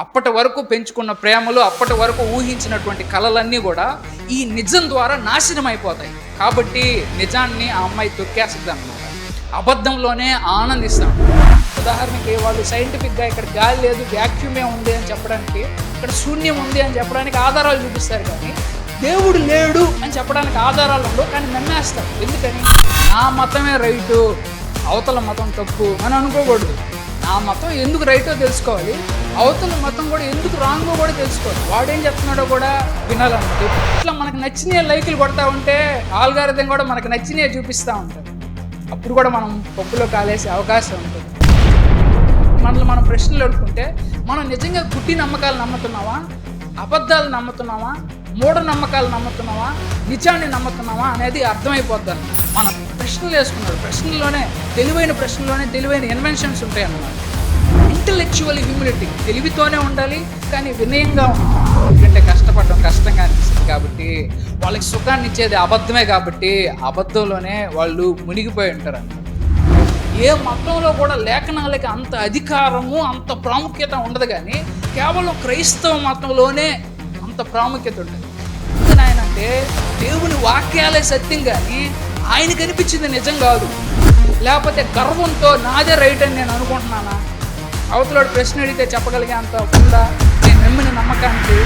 అప్పటి వరకు పెంచుకున్న ప్రేమలు, అప్పటి వరకు ఊహించినటువంటి కలలన్నీ కూడా ఈ నిజం ద్వారా నాశనం అయిపోతాయి. కాబట్టి నిజాన్ని ఆ అమ్మాయి తొక్కేస్తుంది అన్నమాట. అబద్ధంలోనే ఆనందిస్తాం. ఉదాహరణకి వాళ్ళు సైంటిఫిక్గా ఇక్కడ గాలి లేదు, వ్యాక్యూమే ఉంది అని చెప్పడానికి, ఇక్కడ శూన్యం ఉంది అని చెప్పడానికి ఆధారాలు చూపిస్తారు. కానీ దేవుడు లేడు అని చెప్పడానికి ఆధారాలు ఉండవు, కానీ నమ్మేస్తారు. ఎందుకని? నా మతమే రైటు, అవతల మతం తప్పు అని అనుకోకూడదు. నా మతం ఎందుకు రైటో తెలుసుకోవాలి, అవతల మతం కూడా ఎందుకు రాంగో కూడా తెలుసుకోవాలి. వాడేం చెప్తున్నాడో కూడా వినాలన్నమాట. ఇట్లా మనకు నచ్చినవి లైకులు కొడతా ఉంటే ఆల్గారిథం కూడా మనకు నచ్చినవి చూపిస్తూ ఉంటారు. అప్పుడు కూడా మనం పప్పులో కాలేసే అవకాశం ఉంటుంది. మనల్ని మనం ప్రశ్నలు అడుగుకుంటే మనం నిజంగా గుడ్డి నమ్మకాలు నమ్ముతున్నావా, అబద్ధాలు నమ్ముతున్నావా, మూఢనమ్మకాలు నమ్ముతున్నావా, నిజాన్ని నమ్ముతున్నావా అనేది అర్థమైపోద్దాం. మనం ప్రశ్నలు వేసుకున్నాడు. ప్రశ్నల్లోనే తెలివైన ఇన్వెన్షన్స్ ఉంటాయి అన్నమాట. ఇంటలెక్చువల్ హ్యూమిలిటీ, తెలివితోనే ఉండాలి కానీ వినయంగా ఉండాలి. ఎందుకంటే కష్టపడడం కష్టంగా అనిపిస్తుంది కాబట్టి, వాళ్ళకి సుఖాన్ని ఇచ్చేది అబద్ధమే కాబట్టి అబద్ధంలోనే వాళ్ళు మునిగిపోయి ఉంటారు అన్నమాట. ఏ మతంలో కూడా లేఖనాలకి అంత అధికారము, అంత ప్రాముఖ్యత ఉండదు. కానీ కేవలం క్రైస్తవ మతంలోనే అంత ప్రాముఖ్యత ఉంటుంది. ఎందుకని ఆయన అంటే దేవుని వాక్యాలే సత్యం, కానీ ఆయన కనిపించింది నిజం కాదు. లేకపోతే గర్వంతో నాదే రైట్ అని నేను అనుకుంటున్నానా, అవతల ప్రశ్న అడిగితే చెప్పగలిగే అంత ఉందా నేను నమ్మిన నమ్మకానికి?